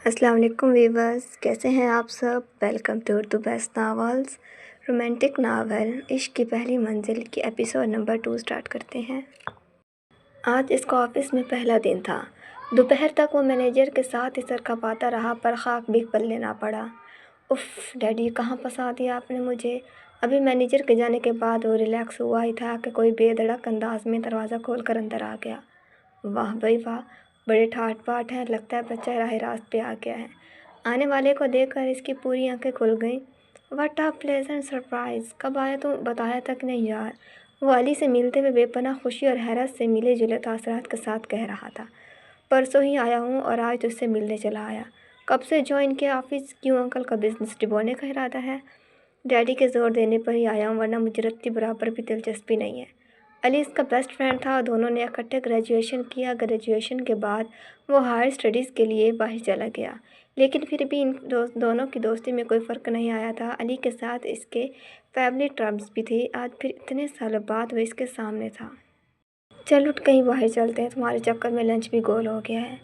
السلام علیکم ویورز، کیسے ہیں آپ سب؟ Welcome to Urdu best novels, romantic novel عشق کی پہلی منزل کی ایپیسوڈ نمبر 2 سٹارٹ کرتے ہیں۔ آج اس کا آفس میں پہلا دن تھا۔ دوپہر تک وہ مینیجر کے ساتھ سر کھپاتا رہا پر خاک بھی پل لینا پڑا۔ اف ڈیڈی، کہاں پھنسا دیا آپ نے مجھے۔ ابھی مینیجر کے جانے کے بعد وہ ریلیکس ہوا ہی تھا کہ کوئی بے دھڑک انداز میں دروازہ کھول کر اندر آ گیا۔ واہ بھائی واہ، بڑے ٹھاٹ باٹ ہیں، لگتا ہے بچہ راہ راست پہ آ گیا ہے۔ آنے والے کو دیکھ کر اس کی پوری آنکھیں کھل گئیں۔ واٹ اے پلیزنٹ سرپرائز، کب آیا تو بتایا تک نہیں یار۔ وہ علی سے ملتے ہوئے بے پناہ خوشی اور حیرت سے ملے جلے تاثرات کے ساتھ کہہ رہا تھا۔ پرسوں ہی آیا ہوں اور آج تجھ سے ملنے چلا آیا۔ کب سے جوائن کیا آفس؟ کیوں انکل کا بزنس ڈبونے کا ارادہ ہے؟ ڈیڈی کے زور دینے پر ہی آیا ہوں، ورنہ مجھے رتی برابر بھی دلچسپی نہیں ہے۔ علی اس کا بیسٹ فرینڈ تھا، دونوں نے اکٹھے گریجویشن کیا۔ گریجویشن کے بعد وہ ہائر اسٹڈیز کے لیے باہر چلا گیا، لیکن پھر بھی ان دونوں کی دوستی میں کوئی فرق نہیں آیا تھا۔ علی کے ساتھ اس کے فیملی ٹرمز بھی تھے۔ آج پھر اتنے سالوں بعد وہ اس کے سامنے تھا۔ چل اٹھ، کہیں باہر چلتے ہیں، تمہارے چکر میں لنچ بھی گول ہو گیا ہے۔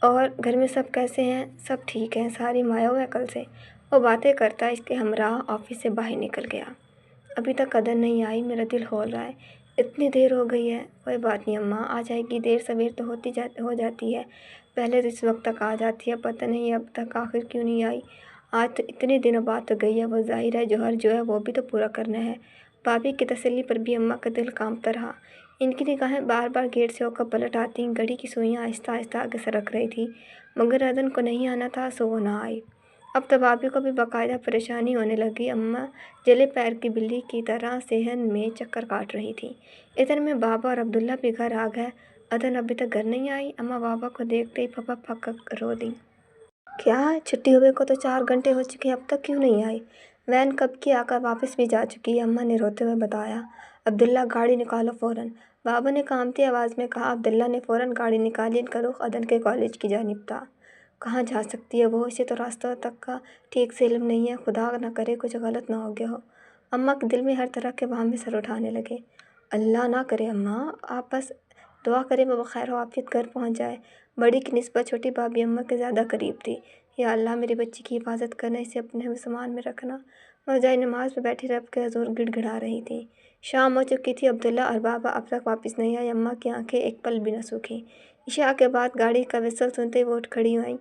اور گھر میں سب کیسے ہیں؟ سب ٹھیک ہیں، ساری مایا ہوا ہے کل سے۔ وہ باتیں کرتا اس کے ہمراہ آفس سے باہر نکل گیا۔ ابھی تک عدن نہیں آئی، میرا دل ہول رہا ہے، اتنی دیر ہو گئی ہے۔ کوئی بات نہیں اماں، آ جائے گی، دیر سویر تو ہو جاتی ہے، پہلے تو اس وقت تک آ جاتی ہے، پتہ نہیں اب تک آخر کیوں نہیں آئی۔ آج تو اتنے دنوں بعد تو گئی ہے، وہ ظاہر ہے جوہر جو ہے وہ بھی تو پورا کرنا ہے۔ بھابھی کی تسلی پر بھی اماں کا دل کانپتا رہا۔ ان کی نگاہیں بار بار گیٹ سے ہو کر پلٹ آتی، گھڑی کی سوئیاں آہستہ آہستہ آگے سرک رہی تھی، مگر عدن کو نہیں آنا تھا سو وہ نہ آئی۔ اب تو بھابھی کو بھی باقاعدہ پریشانی ہونے لگی۔ اماں جلے پیر کی بلی کی طرح صحن میں چکر کاٹ رہی تھی۔ اتنے میں بابا اور عبداللہ بھی گھر آ گئے۔ عدن ابھی تک گھر نہیں آئی؟ اماں بابا کو دیکھتے ہی پھپا پھک کر رو دیں۔ کیا؟ چھٹی ہوئے کو تو 4 گھنٹے ہو چکے ہیں، اب تک کیوں نہیں آئی؟ وین کب کی آ کر واپس بھی جا چکی ہے، اماں نے روتے ہوئے بتایا۔ عبداللہ گاڑی نکالو فوراً، بابا نے کانپتی آواز میں کہا۔ عبداللہ نے فوراً گاڑی نکالی، ان کا رخ عدن کے کالج کی جانب تھا۔ کہاں جا سکتی ہے وہ؟ اسے تو راستوں تک کا ٹھیک سے علم نہیں ہے، خدا نہ کرے کچھ غلط نہ ہو گیا ہو۔ اماں کے دل میں ہر طرح کے وہم سر اٹھانے لگے۔ اللہ نہ کرے اماں، آپ بس دعا کریں وہ بخیر و عافیت گھر پہنچ جائے۔ بڑی کی نسبت چھوٹی بھابھی اماں کے زیادہ قریب تھی۔ یا اللہ، میری بچی کی حفاظت کرنا، اسے اپنے حفظ امان میں رکھنا۔ وہ جائے نماز پہ بیٹھی رب کے حضور گڑ گڑا رہی تھی۔ شام ہو چکی تھی، عبداللہ اور بابا اب تک واپس نہیں آئے۔ اماں کی آنکھیں ایک پل بھی نہ سوکھیں۔ عشاء کے بعد گاڑی کا وصل سنتے ہی وہ اٹھ کھڑی ہوئیں۔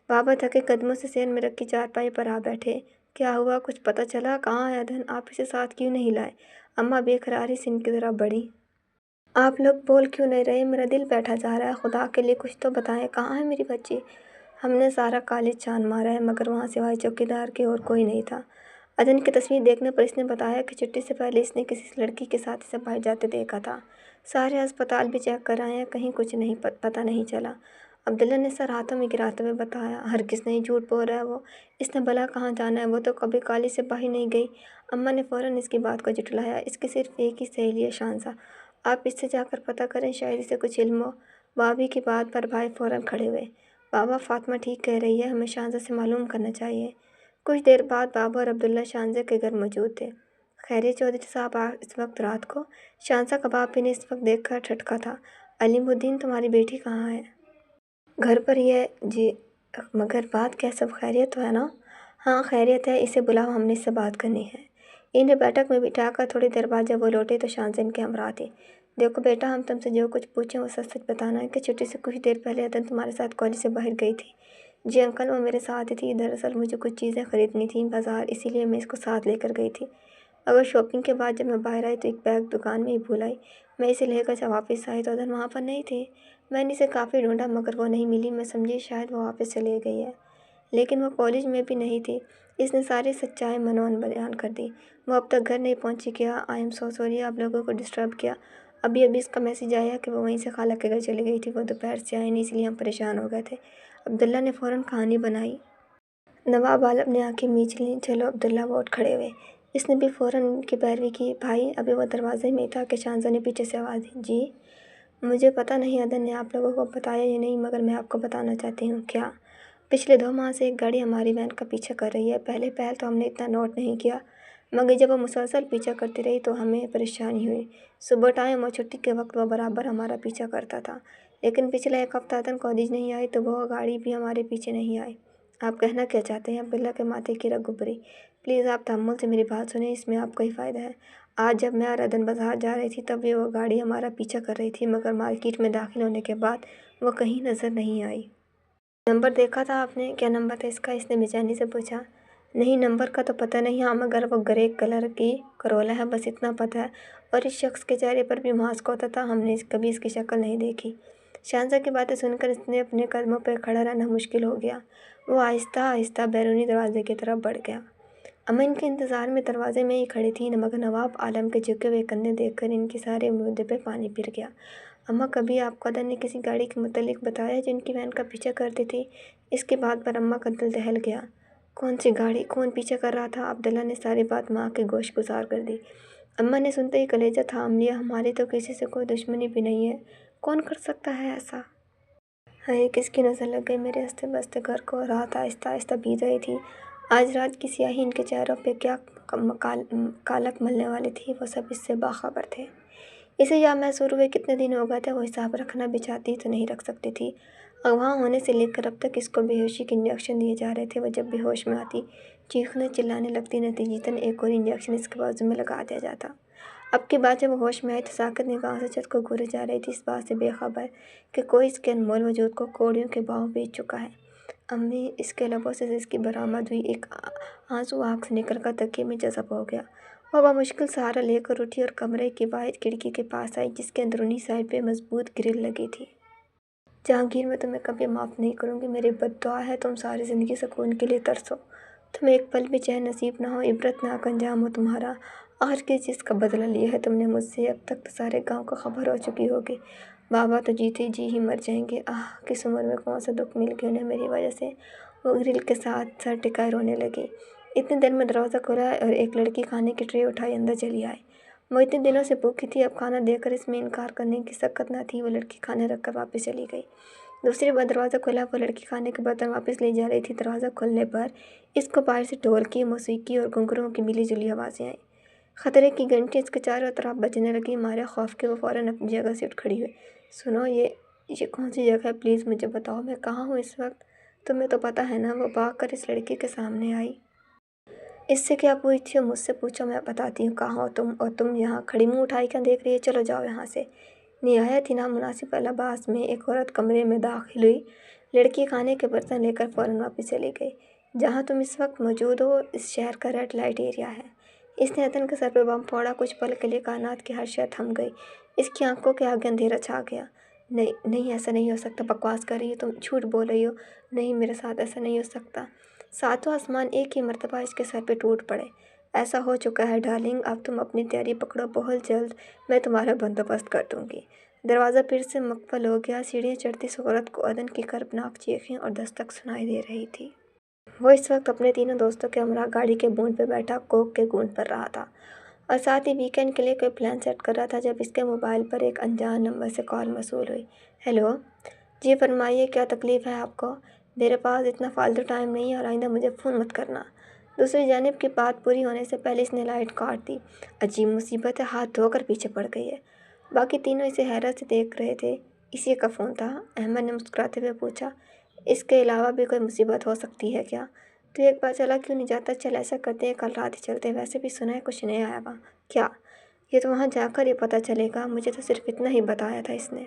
بابا تھکے قدموں سے صحن میں رکھی چارپائی پر آ بیٹھے۔ کیا ہوا؟ کچھ پتہ چلا؟ کہاں ہے عدن؟ آپ اسے ساتھ کیوں نہیں لائے؟ اماں بے قراری سے ان کی طرف بڑھی۔ آپ لوگ بول کیوں نہیں رہے؟ میرا دل بیٹھا جا رہا ہے، خدا کے لیے کچھ تو بتائیں، کہاں ہے میری بچی؟ ہم نے سارا کالج چھان مارا ہے، مگر وہاں سوائے چوکیدار کے اور کوئی نہیں تھا۔ عدن کی تصویر دیکھنے پر اس نے بتایا کہ چھٹی سے پہلے اس نے کسی لڑکی کے ساتھ اسے باہر جاتے دیکھا تھا۔ سارے ہسپتال بھی چیک کر آئے ہیں، کہیں کچھ نہیں پتہ نہیں چلا۔ عبداللہ نے سر ہاتھوں میں گراتے ہوئے بتایا۔ ہرگز نہیں، جھوٹ بول رہا ہے وہ، اس نے بھلا کہاں جانا ہے، وہ تو کبھی کالج سے باہر نہیں گئی۔ اماں نے فوراً اس کی بات کو جھٹلایا۔ اس کی صرف ایک ہی سہیلی ہے شانزہ، آپ اس سے جا کر پتہ کریں، شاید اسے کچھ علم ہو۔ بھابھی کی بات پر بھائی فوراً کھڑے ہوئے۔ بابا فاطمہ ٹھیک کہہ رہی ہے، ہمیں شانزہ سے معلوم کرنا چاہیے۔ کچھ دیر بعد بابا اور عبداللہ شانزہ کے گھر موجود تھے۔ خیریت چودھری صاحب، اس وقت رات کو؟ شانزہ کباب بھی نے اس وقت دیکھ کر ٹھٹکا تھا۔ علیم الدین، تمہاری بیٹی کہاں ہے؟ گھر پر ہی ہے جی، مگر بات کیا، سب خیریت تو ہے نا؟ ہاں خیریت ہے، اسے بلاؤ، ہم نے اس سے بات کرنی ہے۔ انہیں بیٹھک میں بٹھا کر تھوڑی دیر بعد جب وہ لوٹے تو شانزہ ان کے ہمراہ تھی۔ دیکھو بیٹا، ہم تم سے جو کچھ پوچھیں وہ سچ سچ بتانا ہے کہ چھٹی سے کچھ دیر پہلے عدن تمہارے ساتھ کالج سے باہر گئی تھی؟ جی انکل، وہ میرے ساتھ ہی تھی، دراصل مجھے کچھ چیزیں خریدنی تھیں بازار، اسی لیے میں اس کو ساتھ لے کر گئی تھی، مگر شاپنگ کے بعد جب میں باہر آئی تو ایک بیگ دکان میں ہی بھول آئی۔ میں اسے لے کر جب واپس آئی تو عدن وہاں پر نہیں تھی۔ میں نے اسے کافی ڈھونڈا مگر وہ نہیں ملی، میں سمجھی شاید وہ واپس چلی گئی ہے، لیکن وہ کالج میں بھی نہیں تھی۔ اس نے ساری سچائی منون بیان کر دی۔ وہ اب تک گھر نہیں پہنچی۔ کیا؟ آئی ایم سو سوری آپ لوگوں کو ڈسٹرب کیا۔ ابھی اس کا میسج آیا کہ وہ وہیں سے خالہ کے گھر چلی گئی تھی، وہ دوپہر سے آئی نہیں، اس لیے ہم پریشان ہو گئے تھے۔ عبداللہ نے فوراً کہانی بنائی۔ نواب عالم نے آنکھیں میچ لیں۔ چلو عبداللہ، وہ اٹھ کھڑے ہوئے۔ اس نے بھی فوراً ان کی پیروی کی۔ بھائی، ابھی وہ دروازے میں تھا کہ شانزہ نے پیچھے سے آواز دی۔ جی؟ مجھے پتہ نہیں عدن نے آپ لوگوں کو بتایا یا نہیں، مگر میں آپ کو بتانا چاہتی ہوں۔ کیا؟ پچھلے 2 ماہ سے ایک گاڑی ہماری وین کا پیچھا کر رہی ہے۔ پہلے پہل تو ہم نے اتنا نوٹ نہیں کیا، مگر جب وہ مسلسل پیچھا کرتی رہی تو ہمیں پریشانی ہوئی۔ صبح ٹائم اور چھٹی کے وقت وہ برابر ہمارا پیچھا کرتا تھا، لیکن پچھلا 1 ہفتہ عدن کالج نہیں آئی تو وہ گاڑی بھی ہمارے پیچھے نہیں آئی۔ آپ کہنا کیا چاہتے ہیں؟ عبداللہ کے ماتھے کی رگ ابھری۔ پلیز آپ تحمل سے میری بات سنیں، اس میں آپ کا ہی فائدہ ہے۔ آج جب میں اور ردن بازار جا رہی تھی تب بھی وہ گاڑی ہمارا پیچھا کر رہی تھی، مگر مارکیٹ میں داخل ہونے کے بعد وہ کہیں نظر نہیں آئی۔ نمبر دیکھا تھا آپ نے؟ کیا نمبر تھا اس کا؟ اس نے بے چینی سے پوچھا۔ نہیں، نمبر کا تو پتہ نہیں، ہاں مگر وہ گرے کلر کی کرولا ہے، بس اتنا پتہ ہے۔ اور اس شخص کے چہرے پر بھی ماسک ہوتا تھا، ہم نے کبھی اس کی شکل نہیں دیکھی۔ شہنشاہ کی باتیں سن کر اس نے اپنے قدموں پہ کھڑا رہنا مشکل ہو گیا۔ وہ آہستہ آہستہ بیرونی دروازے کی طرف بڑھ گیا۔ اماں ان کے انتظار میں دروازے میں ہی کھڑی تھیں، مگر نواب عالم کے جھکے ہوئے کندھے دیکھ کر ان کی سارے معدے پہ پانی پھر گیا۔ اماں، کبھی آپ کو ادن نے کسی گاڑی کے متعلق بتایا جو ان کی وین کا پیچھا کرتی تھی؟ اس کی بات پر اماں کا دل دہل گیا۔ کون سی گاڑی؟ کون پیچھا کر رہا تھا؟ عبداللہ نے ساری بات ماں کے گوش گزار کر دی۔ اماں نے سنتے ہی کلیجہ تھام لیا۔ ہماری تو کسی سے کوئی دشمنی بھی نہیں ہے، کون کر سکتا ہے ایسا؟ ہائے، کس کی نظر لگ گئی میرے ہنستے بستے گھر کو؟ رات آہستہ آہستہ بیت رہی تھی۔ آج رات کی سیاہی ان کے چہروں پہ کیا کالک ملنے والی تھی، وہ سب اس سے باخبر تھے۔ اسے یا محسور ہوئے کتنے دن ہو گئے تھے، وہ حساب رکھنا بھی چاہتی تو نہیں رکھ سکتی تھی۔ اغواں ہونے سے لے کر اب تک اس کو بے ہوشی کے انجیکشن دیے جا رہے تھے۔ وہ جب بھی ہوش میں آتی چیخنے چلانے لگتی، نتیجتاً ایک اور انجیکشن اس کے بازو میں لگا دیا جاتا۔ اب کی بات جب وہ ہوش میں آئی تو ساکت نگاہوں سے چھت کو گھورے جا رہی تھی، اس بات سے بے خبر کہ کوئی اس کے انمول وجود کو کوڑیوں کے بھاؤ بیچ چکا ہے۔ امی، اس کے لبوں سے جس کی برآمد ہوئی ایک آنسو آنکھ سے نکل کر تکیے میں جذب ہو گیا۔ وہ بمشکل سہارا لے کر اٹھی اور کمرے کی واحد کھڑکی کے پاس آئی جس کے اندرونی سائڈ پہ مضبوط گرل لگی تھی۔ جہانگیر، میں تمہیں کبھی معاف نہیں کروں گی، میری بد دعا ہے تم ساری زندگی سکون کے لیے ترسو، تمہیں ایک پل بھی چین نصیب نہ ہو، عبرتناک انجام ہو تمہارا۔ آخر کس چیز کا بدلہ لیا ہے تم نے مجھ سے؟ اب تک تو سارے گاؤں کو خبر ہو چکی ہوگی، بابا تو جیتے جی ہی مر جائیں گے۔ کس عمر میں کون سا دکھ مل گیا انہیں میری وجہ سے؟ وہ گرل کے ساتھ سر ٹکائے رونے لگی۔ اتنی دیر میں دروازہ کھلا اور ایک لڑکی کھانے کی ٹرے اٹھائے اندر چلی آئی۔ وہ اتنے دنوں سے بھوکی تھی، اب کھانا دے کر اس میں انکار کرنے کی سکت نہ تھی۔ وہ لڑکی کھانا رکھ کر واپس چلی گئی۔ دوسری بار دروازہ کھلا، وہ لڑکی کھانے کے برتن واپس لے جا رہی تھی۔ دروازہ کھلنے پر اس کو باہر سے ڈھولکی، موسیقی اور گھنگروؤں کی ملی جلی آوازیں آئیں۔ خطرے کی گھنٹی اس کے چاروں طرف بجنے لگی۔ مارے خوف کے وہ فوراً اپنی جگہ سے اٹھ کھڑی ہوئی۔ سنو، یہ کون سی جگہ ہے؟ پلیز مجھے بتاؤ، میں کہاں ہوں اس وقت؟ تمہیں تو پتہ ہے نا؟ وہ بھاگ کر اس لڑکی کے سامنے آئی۔ اس سے کیا پوچھتی ہو؟ مجھ سے پوچھو، میں بتاتی ہوں کہاں ہو تم، اور تم یہاں کھڑی منہ اٹھائی کیا دیکھ رہی ہے؟ چلو جاؤ یہاں سے۔ نہایت ہی نامناسب الفاظ میں ایک عورت کمرے میں داخل ہوئی۔ لڑکی کھانے کے برتن لے کر فوراً واپس چلی گئی۔ جہاں تم اس وقت موجود ہو اس شہر کا ریڈ لائٹ ایریا ہے۔ اس نے ادن کے سر پہ بم پھوڑا۔ کچھ پل کے لیے کائنات کی ہر شے تھم گئی۔ اس کی آنکھوں کے آگے اندھیرا چھا گیا۔ نہیں، ایسا نہیں ہو سکتا، بکواس کر رہی ہو تم، جھوٹ بول رہی ہو۔ نہیں، میرے ساتھ ایسا نہیں ہو سکتا۔ ساتوں آسمان ایک ہی مرتبہ اس کے سر پہ ٹوٹ پڑے۔ ایسا ہو چکا ہے ڈارلنگ، اب تم اپنی تیاری پکڑو، بہت جلد میں تمہارا بندوبست کر دوں گی۔ دروازہ پھر سے مقفل ہو گیا۔ سیڑھیاں چڑھتی اس عورت کو ادن کی کربناک چیخیں اور دستک سنائی دے رہی تھی۔ وہ اس وقت اپنے تینوں دوستوں کے ہمراہ گاڑی کے بون پہ بیٹھا کوک کے گھونٹ بھر رہا تھا اور ساتھ ہی ویکینڈ کے لیے کوئی پلان سیٹ کر رہا تھا جب اس کے موبائل پر ایک انجان نمبر سے کال موصول ہوئی۔ ہیلو، جی فرمائیے، کیا تکلیف ہے آپ کو؟ میرے پاس اتنا فالتو ٹائم نہیں ہے اور آئندہ مجھے فون مت کرنا۔ دوسری جانب کی بات پوری ہونے سے پہلے اس نے لائٹ کاٹ دی۔ عجیب مصیبت ہے، ہاتھ دھو کر پیچھے پڑ گئی ہے۔ باقی تینوں اسے حیرت سے دیکھ رہے تھے۔ اسی کا فون تھا؟ احمد نے مسکراتے ہوئے پوچھا۔ اس کے علاوہ بھی کوئی مصیبت ہو سکتی ہے کیا؟ تو ایک بار چلا کیوں نہیں جاتا؟ چل ایسا کرتے ہیں کل رات ہی چلتے ہیں، ویسے بھی سنا ہے کچھ نیا آیا وہاں۔ کیا؟ یہ تو وہاں جا کر ہی پتہ چلے گا، مجھے تو صرف اتنا ہی بتایا تھا اس نے۔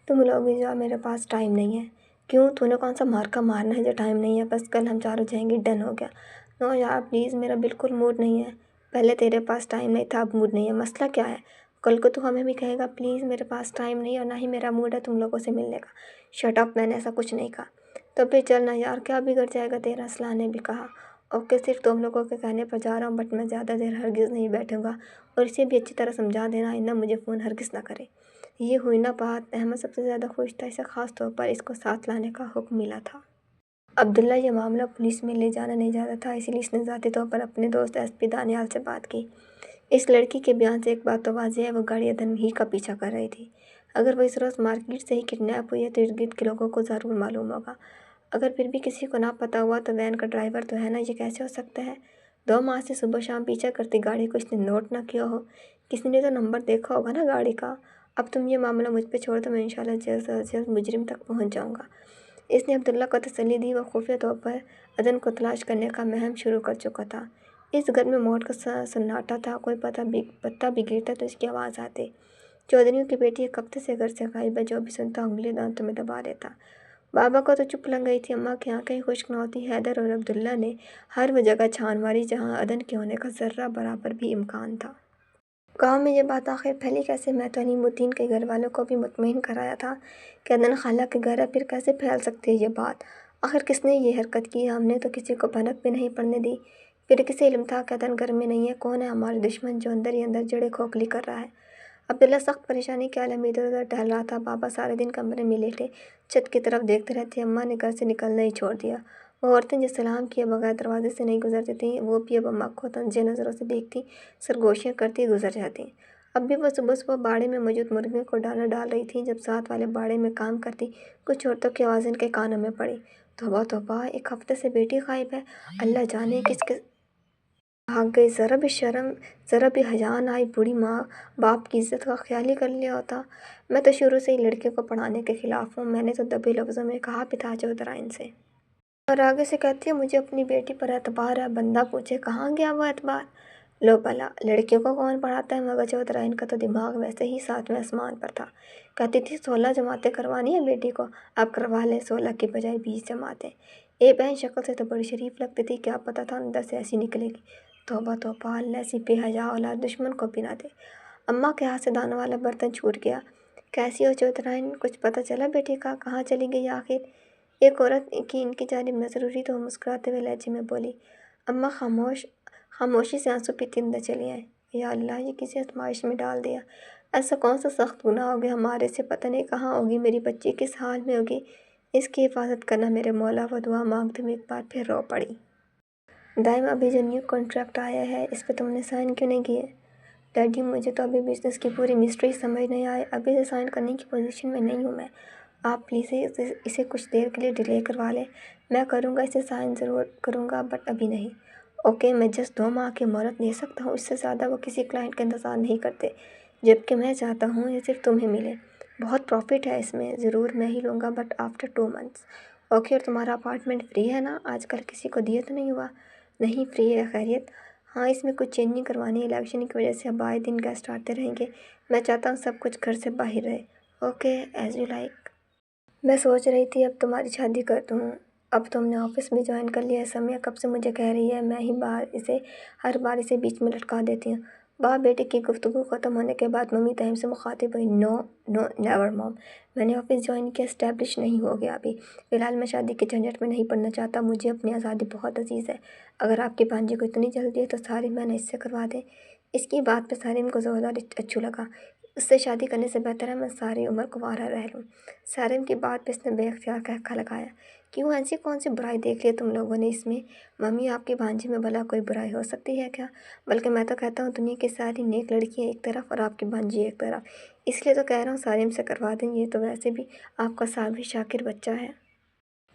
تم لوگ بھی جاؤ، میرے پاس ٹائم نہیں ہے۔ کیوں؟ تو نے کون سا مارکا مارنا ہے جو ٹائم نہیں ہے؟ بس کل ہم چاروں جائیں گے، ڈن ہو گیا۔ نو یار پلیز، میرا بالکل موڈ نہیں ہے۔ پہلے تیرے پاس ٹائم نہیں تھا، اب موڈ نہیں ہے، مسئلہ کیا ہے؟ کل کو تو ہمیں بھی کہے گا پلیز میرے پاس ٹائم نہیں اور نہ ہی میرا موڈ ہے تم لوگوں سے ملنے کا۔ شٹ اپ، میں نے ایسا کچھ نہیں کہا۔ تو پھر چلنا یار، کیا بگڑ جائے گا تیرا؟ اسلحہ نے بھی کہا۔ اوکے، صرف تم لوگوں کے کہنے پر جا رہا ہوں، بٹ میں زیادہ دیر ہرگز نہیں بیٹھوں گا، اور اسے بھی اچھی طرح سمجھا دینا آئندہ مجھے فون ہرگز نہ کرے۔ یہ ہوئی نا بات؟ احمد سب سے زیادہ خوش تھا، اسے خاص طور پر اس کو ساتھ لانے کا حکم ملا تھا۔ عبداللہ یہ معاملہ پولیس میں لے جانا نہیں چاہتا تھا، اسی لیے اس نے ذاتی طور پر اپنے دوست ایس پی دانیال سے بات کی۔ اس لڑکی کے بیان سے ایک بات تو واضح ہے، وہ گاڑی ادن ہی کا پیچھا کر رہی تھی۔ اگر وہ اس روز مارکیٹ سے ہی کڈنیپ ہوئی ہے تو ارد گرد کے لوگوں کو ضرور معلوم ہوگا۔ اگر پھر بھی کسی کو نہ پتہ ہوا تو وین کا ڈرائیور تو ہے نا؟ یہ کیسے ہو سکتا ہے؟ 2 ماہ سے صبح شام پیچھا کرتی گاڑی کو اس نے نوٹ نہ کیا ہو؟ کسی نے تو نمبر دیکھا ہوگا نا گاڑی کا۔ اب تم یہ معاملہ مجھ پہ چھوڑ دو، میں انشاءاللہ جلد از جلد مجرم تک پہنچ جاؤں گا۔ اس نے عبداللہ کو تسلی دی۔ وہ خفیہ طور پر عدن کو تلاش کرنے کا مہم شروع کر چکا تھا۔ اس گھر میں موت کا سناٹا تھا، کوئی پتا بھی گرتا تو اس کی آواز آتی۔ چودھریوں کی بیٹی ایک ہفتے سے گھر سے غائب ہے، جو بھی سنتا انگلی دانتوں میں دبا لیتا۔ بابا کو تو چپ لگ گئی تھی، اماں کی آنکھیں خشک نہ ہوتی۔ حیدر اور عبداللہ نے ہر وہ جگہ چھان ماری جہاں عدن کے ہونے کا ذرہ برابر بھی امکان تھا۔ گاؤں میں یہ بات آخر پھیلی کیسے؟ میں تو علیم الدین کے گھر والوں کو بھی مطمئن کرایا تھا کہ عدن خالہ کے گھر ہے، پھر کیسے پھیل سکتی ہے یہ بات؟ آخر کس نے یہ حرکت کی؟ ہم نے تو کسی کو بھنک بھی نہیں پڑنے دی۔ پھر کسے علم تھا کہ عدن گھر میں نہیں ہے؟ کون ہے ہمارا دشمن جو اندر ہی اندر جڑیں کھوکھلی کر رہا ہے؟ عبداللہ سخت پریشانی کے عالم میں ادھر ادھر ٹہل رہا تھا۔ بابا سارے دن کمرے میں لیٹے چھت کی طرف دیکھتے رہتے۔ اماں نے گھر سے نکلنا ہی چھوڑ دیا۔ وہ عورتیں جو سلام کیے بغیر دروازے سے نہیں گزرتی تھیں، وہ بھی اب اماں کو طنزیہ نظروں سے دیکھتی، سرگوشیاں کرتی گزر جاتیں۔ اب بھی وہ صبح صبح باڑے میں موجود مرغیوں کو دانہ ڈال رہی تھیں جب ساتھ والے باڑے میں کام کرتی کچھ عورتوں کی آواز ان کے کانوں میں پڑی۔ توبہ توبہ، ایک ہفتے سے بیٹی غائب ہے، اللہ جانے کس کے بھاگ گئی۔ ذرا بھی شرم، ذرا بھی حیا نہ آئی؟ بوڑھی ماں باپ کی عزت کا خیال ہی کر لیا ہوتا۔ میں تو شروع سے ہی لڑکیوں کو پڑھانے کے خلاف ہوں، میں نے تو دبے لفظوں میں کہا بھی تھا چودھرائن سے۔ اور آگے سے کہتی ہے مجھے اپنی بیٹی پر اعتبار ہے۔ بندہ پوچھے کہاں گیا وہ اعتبار؟ لو بھلا، لڑکیوں کو کون پڑھاتا ہے؟ مگر چودھرائن کا تو دماغ ویسے ہی 7ویں آسمان پر تھا۔ کہتی تھی 16 جماعتیں کروانی ہیں بیٹی کو، اب کروا لیں، 16 کی بجائے 20 جماعتیں۔ بہن شکل سے تو بڑی شریف لگتی تھی، کیا پتہ تھا اندر سے ایسی نکلے گی۔ توبہ توبہ، اللہ ایسی بے حیا اولاد دشمن کو بھی نہ دے۔ اماں کے ہاتھ سے دانوں والا برتن چھوٹ گیا۔ کیسی ہو چودھرائن؟ کچھ پتہ چلا بیٹی کا؟ کہاں چلی گئی آخر؟ ایک عورت کی ان کی جانب نظر اٹھی تو وہ مسکراتے ہوئے لہجے میں بولی۔ اماں خاموشی سے آنسو پیتی اندر چلی آئیں۔ یا اللہ، یہ کسی آزمائش میں ڈال دیا۔ ایسا کون سا سخت گناہ ہو گیا ہمارے سے؟ پتہ نہیں کہاں ہوگی میری بچی، کس حال میں ہوگی۔ اس کی حفاظت کرنا میرے مولا۔ وہ دعا مانگتے ہوئے ایک بار پھر رو پڑی۔ دائما، ابھی جو نیو کنٹریکٹ آیا ہے اس پہ تم نے سائن کیوں نہیں کیے؟ ڈیڈی، مجھے تو ابھی بزنس کی پوری مسٹری سمجھ نہیں آئی، ابھی سے سائن کرنے کی پوزیشن میں نہیں ہوں میں۔ آپ پلیز اسے کچھ دیر کے لیے ڈیلے کروا لیں۔ میں کروں گا، اسے سائن ضرور کروں گا، بٹ ابھی نہیں۔ اوکے، میں جسٹ 2 ماہ کی مہلت لے سکتا ہوں، اس سے زیادہ وہ کسی کلائنٹ کا انتظار نہیں کرتے، جبکہ میں چاہتا ہوں یہ صرف تمہیں ملے۔ بہت پروفٹ ہے اس میں۔ ضرور میں ہی لوں گا، بٹ آفٹر 2 months۔ اوکے، اور تمہارا اپارٹمنٹ فری ہے نا؟ آج کل کسی کو دیا تو نہیں ہوا؟ نہیں، فری ہے۔ خیریت؟ ہاں، اس میں کچھ چینجنگ کروانی ہے، الیکشن کی وجہ سے اب آئے دن گیسٹ آتے رہیں گے، میں چاہتا ہوں سب کچھ گھر سے باہر رہے۔ Okay, as you like. میں سوچ رہی تھی اب تمہاری شادی کر دوں، اب تم نے آفس بھی جوائن کر لیا ہے۔ سمیہ کب سے مجھے کہہ رہی ہے، میں ہی ہر بار اسے بیچ میں لٹکا دیتی ہوں۔ باپ بیٹے کی گفتگو ختم ہونے کے بعد ممی تہم سے مخاطب ہوئی۔ نو نو نیور موم، میں نے آفس جوائن کیا، اسٹیبلش نہیں ہو گیا ابھی۔ فی الحال میں شادی کے جھنجٹ میں نہیں پڑنا چاہتا، مجھے اپنی آزادی بہت عزیز ہے۔ اگر آپ کی بھانجی کو اتنی جلدی ہے تو سارم میں اس سے کروا دیں۔ اس کی بات پہ سارم کو زوردار اچھو لگا۔ اس سے شادی کرنے سے بہتر ہے میں ساری عمر کنوارا رہ لوں۔ سارم کی بات پہ اس نے بے اختیار قہقہ لگایا۔ کیوں، ایسی کون سی برائی دیکھ لی تم لوگوں نے اس میں؟ ممی، آپ کی بھانجی میں بھلا کوئی برائی ہو سکتی ہے کیا؟ بلکہ میں تو کہتا ہوں دنیا کی ساری نیک لڑکیاں ایک طرف اور آپ کی بھانجی ایک طرف، اس لیے تو کہہ رہا ہوں سارم سے کروا دیں، یہ تو ویسے بھی آپ کا صابر شاکر بچہ ہے۔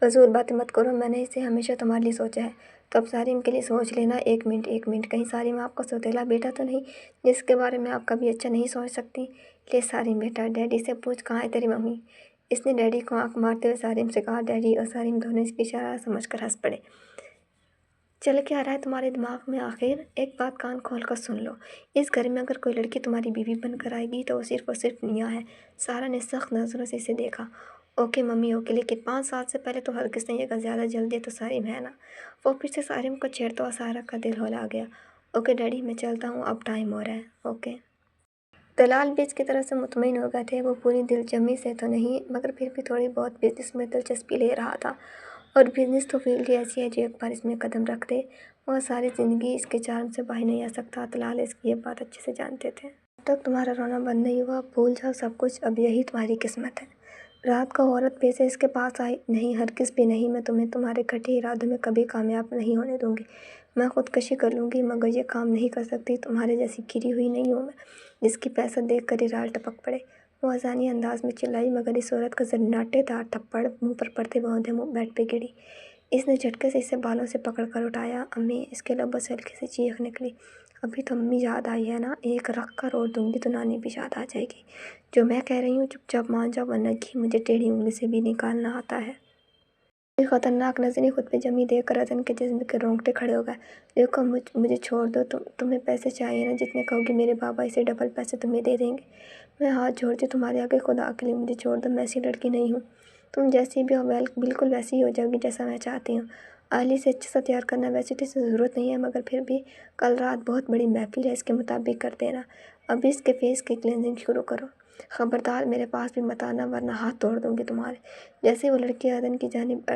فضول باتیں مت کرو، میں نے اسے ہمیشہ تمہارے لیے سوچا ہے، تو اب سارم کے لیے سوچ لینا۔ ایک منٹ، کہیں سارم آپ کا سوتیلا بیٹا تو نہیں جس کے بارے میں آپ کبھی اچھا نہیں سوچ سکتی؟ لے سارم بیٹا، ڈیڈی سے پوچھ کہاں ہے تیری ممی؟ اس نے ڈیڈی کو آنکھ مارتے ہوئے سارم سے کہا۔ ڈیڈی اور سارم دونوں اس کی اشارہ سمجھ کر ہنس پڑے۔ چل کیا رہا ہے تمہارے دماغ میں آخر؟ ایک بات کان کھول کر سن لو، اس گھر میں اگر کوئی لڑکی تمہاری بیوی بن کر آئے گی تو وہ صرف اور صرف نیا ہے۔ سارا نے سخت نظروں سے اسے دیکھا۔ اوکے ممی، اوکے، لیکن 5 سال سے پہلے تو ہرگز نہیں، اگر زیادہ جلدی ہے تو سارم ہے نا؟ وہ پھر سے سارم کو چھیڑتا ہوا سارا کا دل ہلا گیا۔ اوکے ڈیڈی، میں چلتا ہوں، اب ٹائم ہو رہا ہے۔ اوکے۔ دلال بھی اس کی طرف سے مطمئن ہو گئے تھے۔ وہ پوری دل جمی سے تو نہیں، مگر پھر بھی تھوڑی بہت بزنس میں دلچسپی لے رہا تھا، اور بزنس تو فیلڈ ہی ایسی ہے جو ایک بار اس میں قدم رکھ دے وہ ساری زندگی اس کے چارم سے باہر نہیں آ سکتا۔ دلال اس کی یہ بات اچھے سے جانتے تھے۔ جب تک تمہارا رونا بند نہیں ہوا، بھول جاؤ سب کچھ، اب یہی تمہاری قسمت ہے۔ رات کو عورت پھر سے اس کے پاس آئی۔ نہیں، ہرگز بھی نہیں، میں تمہیں تمہارے گھٹیا ارادوں میں کبھی کامیاب نہیں ہونے دوں گی۔ میں خودکشی کر لوں گی، مگر یہ کام نہیں کر سکتی، تمہارے جیسی گری ہوئی نہیں ہوں میں جس کی پیسہ دیکھ کر ہی رال ٹپک پڑے۔ وہ ازانی انداز میں چلائی، مگر اس عورت کا زناٹے دار تھپڑ منہ پر پڑتے باندھے بیڈ پہ گری۔ اس نے جھٹکے سے اسے بالوں سے پکڑ کر اٹھایا۔ امی، اس کے لبوں سے ہلکی سی چیخ نکلی۔ ابھی تو امی یاد آئی ہے نا؟ ایک رکھ کر اور دوں گی تو نانی بھی یاد آ جائے گی۔ جو میں کہہ رہی ہوں چپ چاپ مان جاؤ، ورنہ گھی مجھے ٹیڑھی انگلی سے بھی نکالنا آتا ہے۔ یہ خطرناک نظریں خود پہ جمی دیکھ کر ازن کے جسم کے رونگٹے کھڑے ہو گئے۔ دیکھو مجھے چھوڑ دو، تمہیں پیسے چاہیے نا، جتنے کہو گی میرے بابا اسے ڈبل پیسے تمہیں دے دیں گے۔ میں ہاتھ جوڑتی ہوں تمہارے آگے، خدا کے لیے مجھے چھوڑ دو، میں ایسی لڑکی نہیں ہوں۔ تم جیسی بھی ہو بالکل ویسی ہی ہو جاؤ گی جیسا میں چاہتی ہوں۔ عالی سے اچھا سا تیار کرنا، ویسے تو اسے ضرورت نہیں ہے، مگر پھر بھی کل رات بہت بڑی محفل ہے، اس کے مطابق کر دینا۔ ابھی اس کے فیس کی کلینزنگ شروع کرو۔ خبردار میرے پاس بھی مت آنا ورنہ ہاتھ توڑ دوں گی تمہارے۔ جیسے وہ لڑکی ادن کی جانب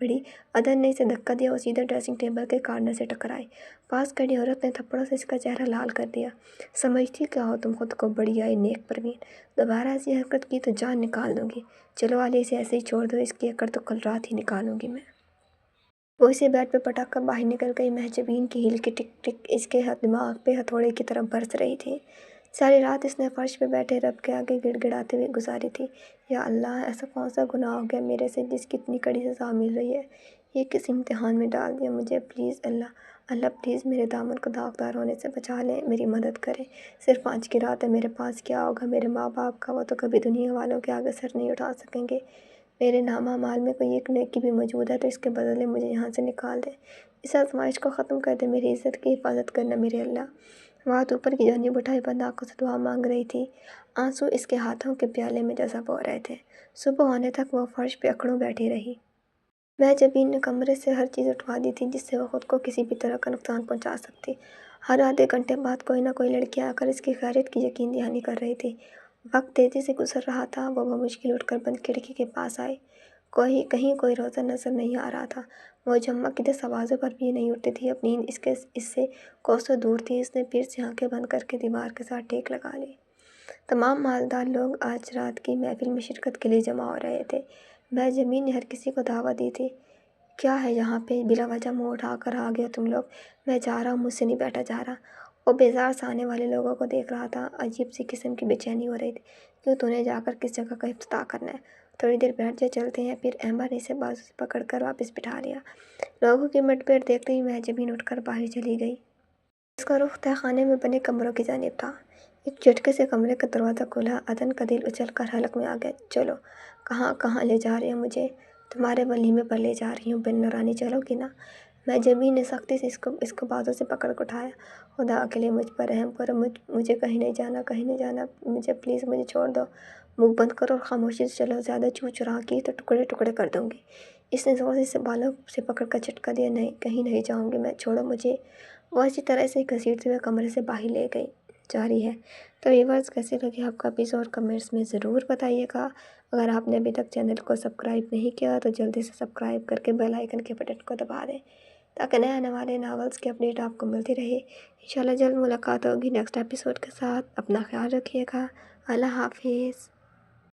بڑھی، ادن نے اسے دھکا دیا، وہ سیدھا ڈریسنگ ٹیبل کے کارنر سے ٹکرائی۔ پاس کھڑی عورت نے تھپڑوں سے اس کا چہرہ لال کر دیا۔ سمجھتی کیا ہو تم خود کو، بڑی آئی نیک پروین؟ دوبارہ ایسی حرکت کی تو جان نکال دوں گی۔ چلو عالی، اسے ایسے ہی چھوڑ دو، اس کی اکڑ تو کل رات ہی نکالوں گی میں۔ وہ اسے بیڈ پہ پٹک کر باہر نکل گئی۔ مہجبین کی ہیل کی ٹک ٹک اس کے دماغ پہ ہتھوڑے کی طرح برس رہی تھی۔ ساری رات اس نے فرش پہ بیٹھے رب کے آگے گڑ گڑاتے ہوئے گزاری تھی۔ یا اللہ، ایسا کون سا گناہ ہو گیا میرے سے جس کی اتنی کڑی سزا مل رہی ہے؟ یہ کس امتحان میں ڈال دیا مجھے؟ پلیز اللہ پلیز میرے دامن کو داغدار ہونے سے بچا لیں، میری مدد کریں۔ صرف آج کی رات ہے، میرے پاس کیا ہوگا میرے ماں باپ کا؟ وہ تو کبھی دنیا والوں کے آگے سر نہیں اٹھا سکیں گے۔ میرے نامہ اعمال میں کوئی ایک نیکی بھی موجود ہے تو اس کے بدلے مجھے یہاں سے نکال دے۔ اس آزمائش کو ختم کر دے، میری عزت کی حفاظت کرنا میرے اللہ۔ وہ ہاتھ اوپر کی جانب اٹھائے بند آنکھوں سے دعا مانگ رہی تھی۔ آنسو اس کے ہاتھوں کے پیالے میں جذب ہو رہے تھے۔ صبح ہونے تک وہ فرش پہ اکڑوں بیٹھی رہی۔ مہجبین نے کمرے سے ہر چیز اٹھوا دی تھی جس سے وہ خود کو کسی بھی طرح کا نقصان پہنچا سکتی۔ ہر آدھے گھنٹے بعد کوئی نہ کوئی لڑکی آ کر اس کی خیریت کی یقین دہانی کر رہی تھی۔ وقت تیزی سے گزر رہا تھا۔ وہ بمشکل اٹھ کر بند کھڑکی کے پاس آئی۔ کہیں کوئی روزہ نظر نہیں آ رہا تھا۔ مجمع کی دس آوازوں پر بھی نہیں اٹھتی تھی۔ اپنی نیند اس سے کوسوں دور تھی۔ اس نے پھر سے آنکھیں بند کر کے دیوار کے ساتھ ٹیک لگا لی۔ تمام مالدار لوگ آج رات کی محفل میں شرکت کے لیے جمع ہو رہے تھے۔ مہجبین نے ہر کسی کو دعوت دی تھی۔ کیا ہے یہاں پہ؟ بلا وجہ منہ اٹھا کر آ گئے ہو تم لوگ؟ میں جا رہا ہوں، مجھ سے نہیں بیٹھا جا رہا۔ وہ بیزار سے آنے والے لوگوں کو دیکھ رہا تھا۔ عجیب سی قسم کی بے چینی ہو رہی تھی۔ کیوں تمہیں جا کر کس جگہ کا افتتاح کرنا ہے؟ تھوڑی دیر بیٹھ جا، چلتے ہیں۔ پھر احمد نے اسے بازو سے پکڑ کر واپس بٹھا لیا۔ لوگوں کی مٹ بھیڑ دیکھتے ہی مہجبین اٹھ کر باہر چلی گئی۔ اس کا رخ تہہ خانے میں بنے کمروں کی جانب تھا۔ ایک جھٹکے سے کمرے کا دروازہ کھلا۔ ادن کا دل اچھل کر حلق میں آ گیا۔ چلو، کہاں لے جا رہے ہو مجھے؟ تمہارے ولیمے پر لے جا رہی ہوں، بن نورانی، چلو گی نا؟ مہجبین نے سختی سے اس کو بازو سے پکڑ کر اٹھایا۔ خدا کے لیے مجھ پر رحم کرو، مجھے کہیں نہیں جانا، مجھے پلیز مجھے چھوڑ دو۔ منہ بند کرو اور خاموشی سے چلو، زیادہ چوں چرا کی تو ٹکڑے ٹکڑے کر دوں گی۔ اس نے زور سے اسے بالوں سے پکڑ کر جھٹکا دیا۔ نہیں، کہیں نہیں جاؤں گی میں، چھوڑو مجھے۔ وہ اسی طرح سے گھسیٹتے ہوئے کمرے سے باہر لے گئی۔ جاری ہے۔ تو ویورز، کیسے لگے آپ کا ایپیسوڈ کمنٹس میں ضرور بتائیے گا۔ اگر آپ نے ابھی تک چینل کو سبسکرائب نہیں کیا تو جلدی سے سبسکرائب کر کے بیل آئیکن کے بٹن کو دبا دیں تاکہ نئے آنے والے ناولز کی اپڈیٹ آپ کو ملتی رہے۔ انشاءاللہ جلد ملاقات ہوگی نیکسٹ ایپیسوڈ کے ساتھ۔ اپنا خیال رکھیے گا۔ اللہ حافظ۔